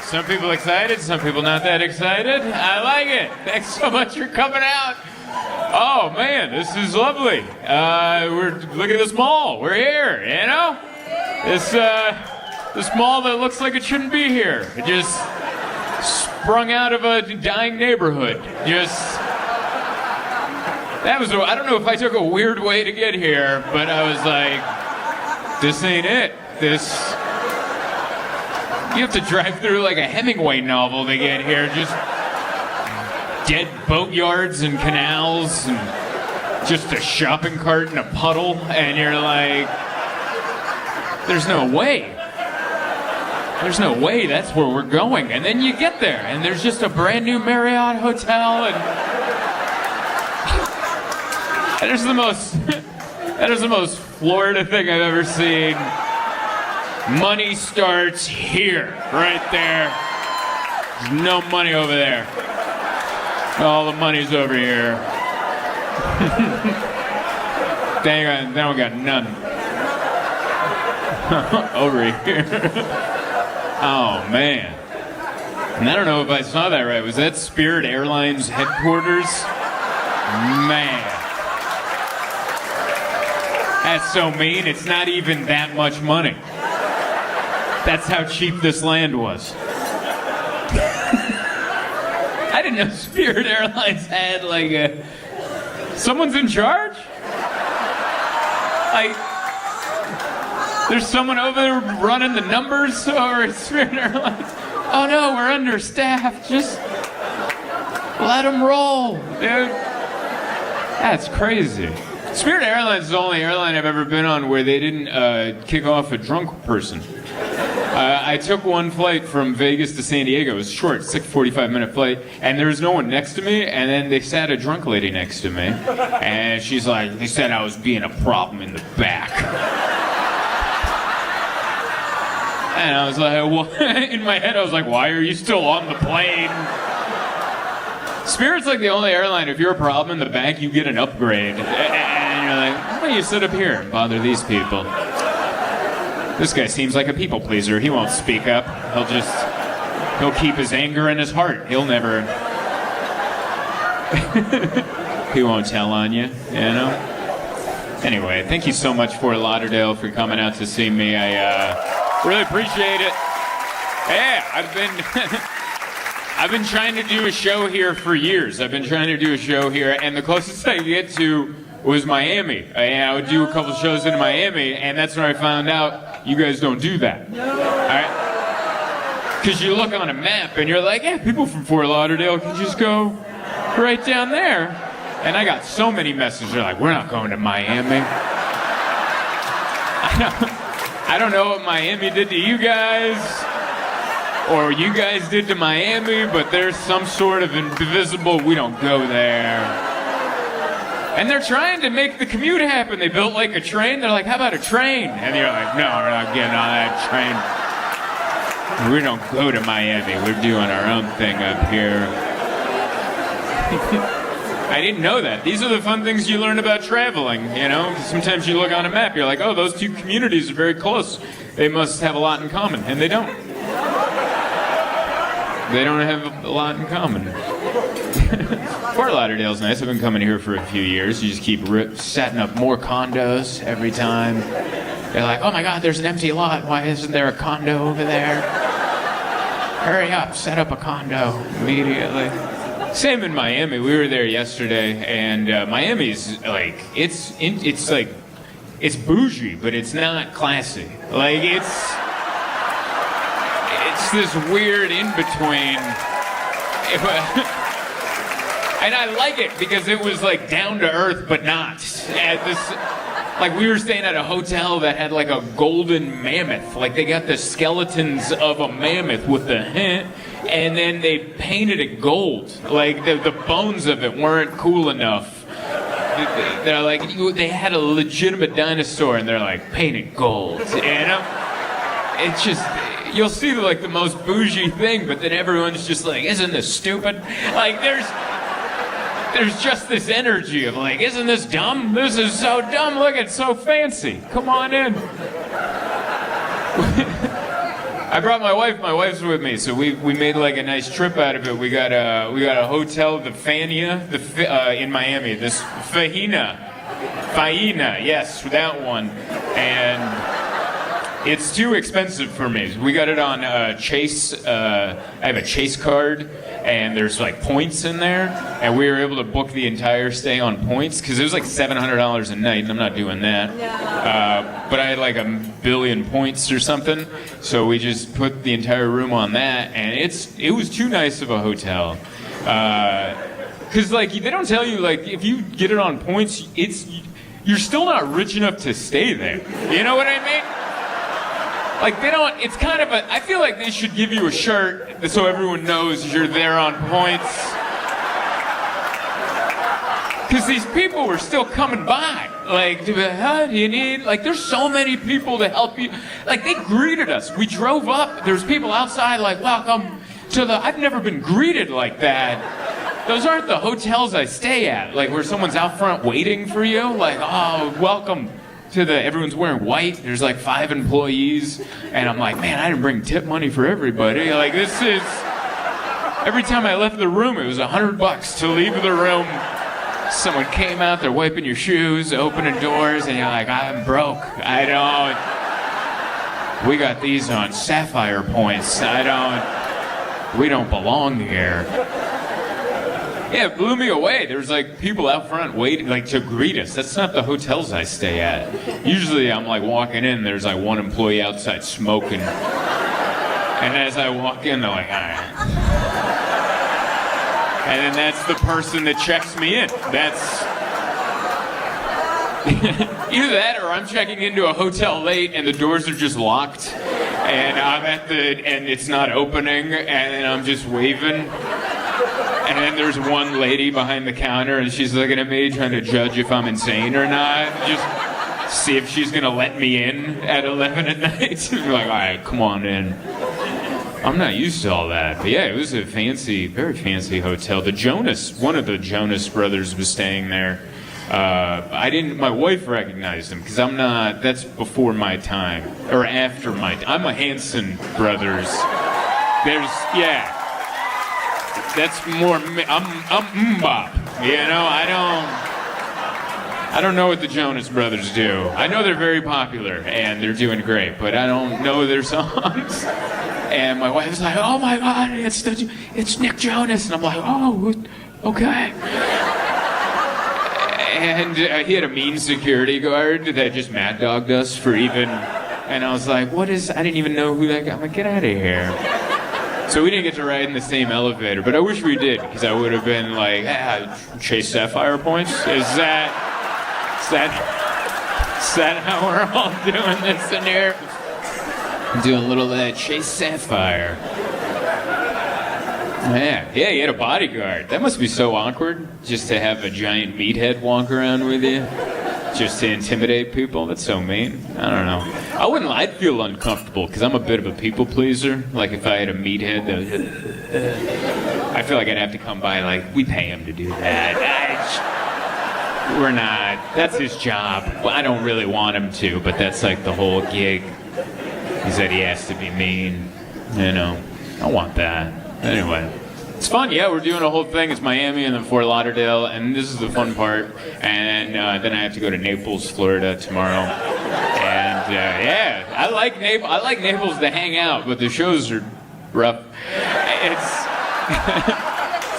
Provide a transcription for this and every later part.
Some people excited, some people not that excited. I like it. Thanks so much for coming out. Oh man, this is lovely. Look at this mall. We're here, you know? This mall that looks like it shouldn't be here. It just sprung out of a dying neighborhood. I don't know if I took a weird way to get here, but I was like, this ain't it. You have to drive through like a Hemingway novel to get here. Just dead boatyards and canals and just a shopping cart and a puddle. And you're like, there's no way. There's no way that's where we're going. And then you get there and there's just a brand new Marriott hotel and that is the most Florida thing I've ever seen. Money starts here, right there. There's no money over there. All the money's over here. Dang, now we got none. Over here. Oh, man. And I don't know if I saw that right. Was that Spirit Airlines headquarters? Man. That's so mean. It's not even that much money. That's how cheap this land was. I didn't know Spirit Airlines had someone's in charge? Like, there's someone over there running the numbers over at Spirit Airlines. Oh no, we're understaffed. Just let them roll, dude. That's crazy. Spirit Airlines is the only airline I've ever been on where they didn't kick off a drunk person. I took one flight from Vegas to San Diego. It was short, 45-minute flight, and there was no one next to me, and then they sat a drunk lady next to me, and she's like, they said I was being a problem in the back. And I was like, well, in my head I was like, why are you still on the plane? Spirit's like the only airline, if you're a problem in the back, you get an upgrade. And you're like, why don't you sit up here and bother these people? This guy seems like a people pleaser. He won't speak up. He'll keep his anger in his heart. He'll never... He won't tell on you, you know? Anyway, thank you so much, Fort Lauderdale, for coming out to see me. I really appreciate it. Yeah, I've been trying to do a show here for years. I've been trying to do a show here, and the closest I could get to was Miami. And I would do a couple shows in Miami, and that's when I found out you guys don't do that. All right? Because you look on a map, and you're like, yeah, people from Fort Lauderdale can just go right down there. And I got so many messages. They're like, we're not going to Miami. I don't know what Miami did to you guys, or you guys did to Miami, but there's some sort of invisible, we don't go there. And they're trying to make the commute happen. They built like a train. They're like, how about a train? And you're like, no, we're not getting on that train. We don't go to Miami. We're doing our own thing up here. I didn't know that. These are the fun things you learn about traveling, you know? Sometimes you look on a map, you're like, oh, those two communities are very close. They must have a lot in common. And they don't. They don't have a lot in common. Fort Lauderdale's nice. I've been coming here for a few years. You just keep setting up more condos every time. They're like, oh my God, there's an empty lot. Why isn't there a condo over there? Hurry up, set up a condo immediately. Same in Miami. We were there yesterday, and Miami's like, it's bougie, but it's not classy. Like, it's this weird in-between. And I like it because it was like down to earth, but not. Like, we were staying at a hotel that had like a golden mammoth. Like, they got the skeletons of a mammoth with the and then they painted it gold. Like, the bones of it weren't cool enough. They're like, they had a legitimate dinosaur, and they're like, paint it gold. You know? It's just, you'll see like the most bougie thing, but then everyone's just like, isn't this stupid? Like, there's just this energy of like, isn't this dumb? This is so dumb. Look, it's so fancy. Come on in. I brought my wife. My wife's with me, so we made like a nice trip out of it. We got a hotel, the Fania, in Miami. This Faina, yes, that one, and it's too expensive for me. We got it on Chase. I have a Chase card, and there's like points in there, and we were able to book the entire stay on points because it was like $700 a night, and I'm not doing that. But I had like 1 billion points or something, so we just put the entire room on that, and it was too nice of a hotel. Because like they don't tell you like if you get it on points, you're still not rich enough to stay there. You know what I mean? Like they don't. It's kind of a. I feel like they should give you a shirt so everyone knows you're there on points. Because these people were still coming by. Like, do you need? Like, there's so many people to help you. Like, they greeted us. We drove up. There's people outside. Like, welcome to the. I've never been greeted like that. Those aren't the hotels I stay at. Like, where someone's out front waiting for you. Like, oh, welcome. Everyone's wearing white, there's like 5 employees, and I'm like, man, I didn't bring tip money for everybody. Like, this is, every time I left the room, it was $100 to leave the room. Someone came out, they're wiping your shoes, opening doors, and you're like, I'm broke. We got these on sapphire points. We don't belong here. Yeah, it blew me away. There was like people out front waiting like to greet us. That's not the hotels I stay at. Usually I'm like walking in, there's like one employee outside smoking. And as I walk in, they're like, all right. And then that's the person that checks me in. That's either that or I'm checking into a hotel late and the doors are just locked. And and it's not opening and I'm just waving. And then there's one lady behind the counter, and she's looking at me, trying to judge if I'm insane or not. Just see if she's gonna let me in at 11 at night. I'm like, all right, come on in. I'm not used to all that, but yeah, it was a fancy, very fancy hotel. One of the Jonas brothers was staying there. My wife recognized him because I'm not. That's before my time or after my. I'm a Hanson brothers. That's more me. I'm Mbop. You know, I don't know what the Jonas Brothers do. I know they're very popular and they're doing great, but I don't know their songs. And my wife's like, "Oh my God, it's Nick Jonas," and I'm like, "Oh, okay." And he had a mean security guard that just mad dogged us for even. And I was like, "What is?" I didn't even know who that guy. I'm like, "Get out of here." So we didn't get to ride in the same elevator, but I wish we did, because I would have been like, Chase Sapphire points? Is that how we're all doing this in here? I'm doing a little of that Chase Sapphire. Yeah, he had a bodyguard. That must be so awkward, just to have a giant meathead walk around with you, just to intimidate people. That's so mean. I don't know. I'd feel uncomfortable because I'm a bit of a people pleaser. Like if I had a meathead, I feel like I'd have to come by like, we pay him to do that. We're not. That's his job. Well, I don't really want him to, but that's like the whole gig. He said he has to be mean. You know, I want that. Anyway. It's fun, yeah, we're doing a whole thing. It's Miami and then Fort Lauderdale, and this is the fun part. And then I have to go to Naples, Florida tomorrow. And yeah, I like Naples to hang out, but the shows are rough. It's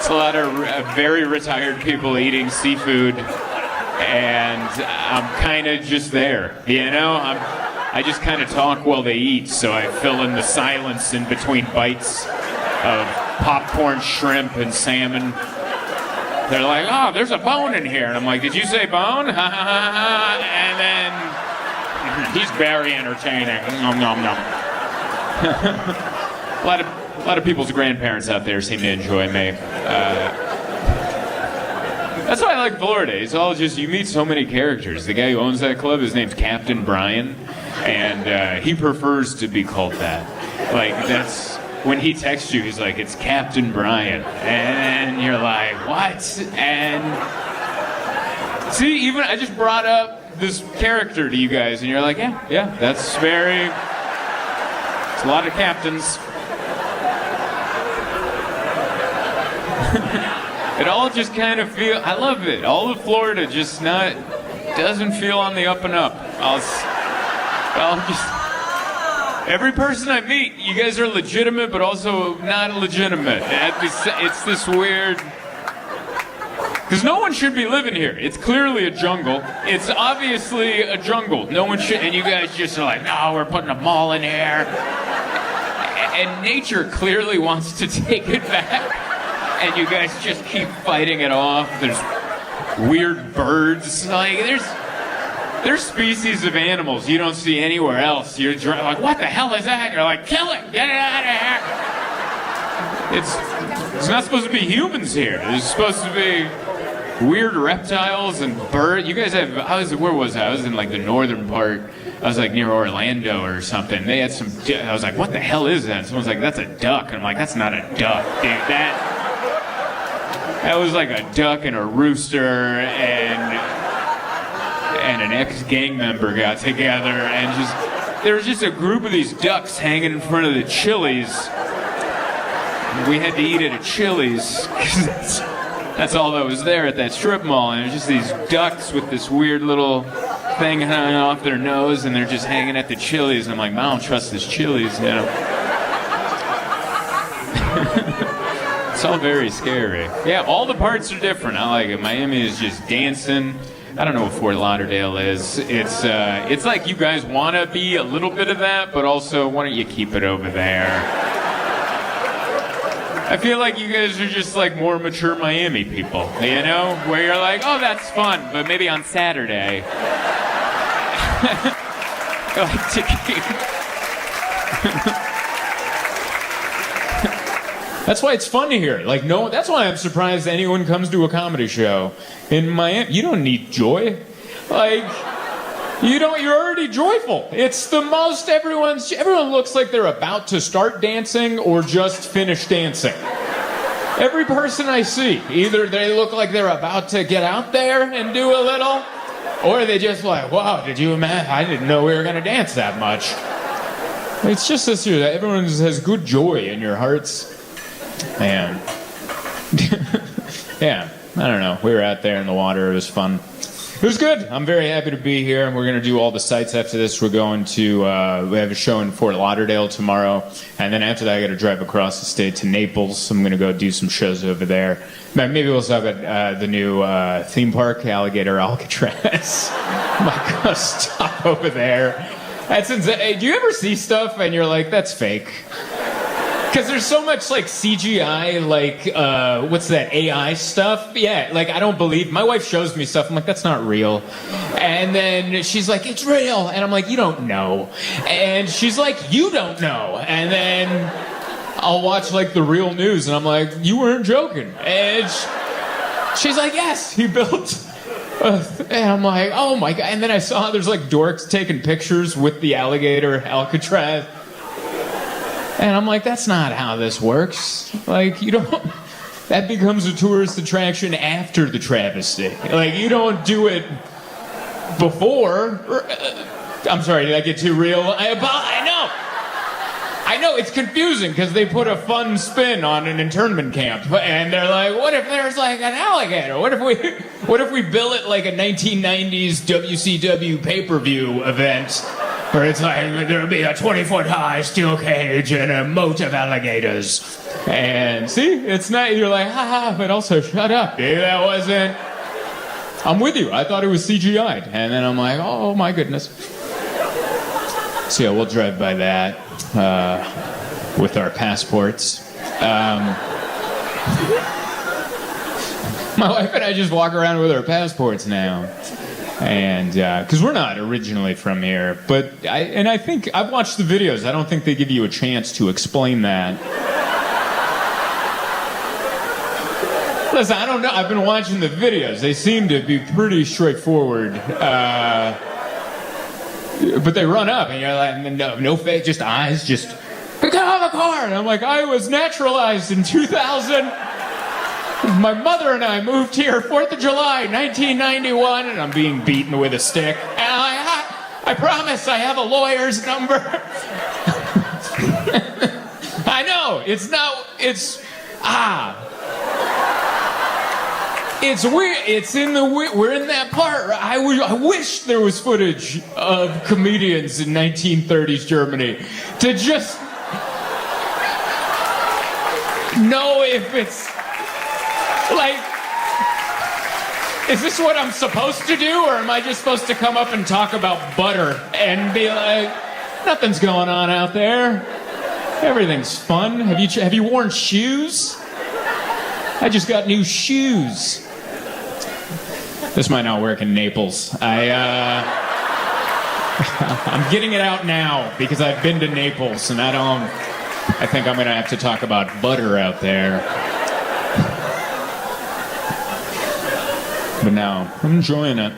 a lot of very retired people eating seafood, and I'm kind of just there, you know? I just kind of talk while they eat, so I fill in the silence in between bites of popcorn, shrimp, and salmon. They're like, oh, there's a bone in here. And I'm like, did you say bone? Ha ha ha ha. And then he's very entertaining. Nom nom nom. A lot of people's grandparents out there seem to enjoy me. That's why I like Florida. It's all just, you meet so many characters. The guy who owns that club, his name's Captain Brian. And he prefers to be called that. Like, that's... When he texts you, he's like, it's Captain Brian. And you're like, what? And see, even I just brought up this character to you guys, and you're like, yeah, that's very... It's a lot of captains. It all just kind of I love it. All of Florida just doesn't feel on the up and up. Every person I meet, you guys are legitimate, but also not legitimate. It's this weird... Because no one should be living here. It's clearly a jungle. It's obviously a jungle. No one should... And you guys just are like, no, we're putting a mall in here. And nature clearly wants to take it back. And you guys just keep fighting it off. There's weird birds. Like, there's species of animals you don't see anywhere else. You're like, what the hell is that? You're like, kill it! Get it out of here! It's not supposed to be humans here. There's supposed to be weird reptiles and birds. You guys have... where was I? I was in like the northern part. I was like near Orlando or something. They had some... I was like, what the hell is that? And someone's like, that's a duck. And I'm like, that's not a duck, dude. That was like a duck and a rooster and an ex-gang member got together and there was just a group of these ducks hanging in front of the Chili's. We had to eat at a Chili's because that's all that was there at that strip mall. And it was just these ducks with this weird little thing hanging off their nose and they're just hanging at the Chili's. And I'm like, I don't trust this Chili's, you know. It's all very scary. Yeah, all the parts are different. I like it. Miami is just dancing. I don't know what Fort Lauderdale is. It's like you guys want to be a little bit of that, but also why don't you keep it over there? I feel like you guys are just like more mature Miami people, you know? Where you're like, oh, that's fun, but maybe on Saturday. I like to keep... That's why it's fun to hear. Like, no, that's why I'm surprised anyone comes to a comedy show in Miami. You don't need joy. Like, you're already joyful. It's the most, everyone looks like they're about to start dancing or just finish dancing. Every person I see, either they look like they're about to get out there and do a little, or they just like, wow, did you imagine? I didn't know we were going to dance that much. It's just this year that everyone has good joy in your hearts. Man. Yeah, I don't know. We were out there in the water. It was fun. It was good. I'm very happy to be here. We're going to do all the sites after this. We're going to, we have a show in Fort Lauderdale tomorrow. And then after that, I got to drive across the state to Naples. I'm going to go do some shows over there. Maybe we'll stop at the new theme park, Alligator Alcatraz. I might go stop over there. That's insane. Hey, do you ever see stuff and you're like, that's fake? Because there's so much like CGI, like, what's that, AI stuff? Yeah, like I don't believe, my wife shows me stuff, I'm like, that's not real. And then she's like, it's real. And I'm like, you don't know. And she's like, you don't know. And then I'll watch like the real news and I'm like, you weren't joking. And she's like, yes, he built. And I'm like, oh my God. And then I saw there's like dorks taking pictures with the alligator Alcatraz. And I'm like, that's not how this works. Like, you don't... That becomes a tourist attraction after the travesty. Like, you don't do it before. I'm sorry, did I get too real? I know, it's confusing because they put a fun spin on an internment camp. And they're like, what if there's like an alligator? What if we bill it like a 1990s WCW pay-per-view event? Where it's like, there'll be a 20-foot-high steel cage and a moat of alligators. And see, it's not, you're like, haha, but also shut up, dude, that wasn't... I'm with you, I thought it was CGI'd. And then I'm like, oh my goodness. So yeah, we'll drive by that with our passports. My wife and I just walk around with our passports now. And because we're not originally from here, but I think I've watched the videos. I don't think they give you a chance to explain that. Listen, I don't know. I've been watching the videos. They seem to be pretty straightforward. But they run up, and you're like, no face, just eyes, just get out of the car. And I'm like, I was naturalized in 2000. My mother and I moved here 4th of July, 1991, and I'm being beaten with a stick. And I promise I have a lawyer's number. I know, it's not, it's weird. It's in the we're in that part. I wish there was footage of comedians in 1930s Germany to just know if it's like, is this what I'm supposed to do, or am I just supposed to come up and talk about butter and be like, nothing's going on out there, everything's fun. Have you worn shoes? I just got new shoes. This might not work in Naples. I'm getting it out now because I've been to Naples and I think I'm gonna have to talk about butter out there. But now, I'm enjoying it.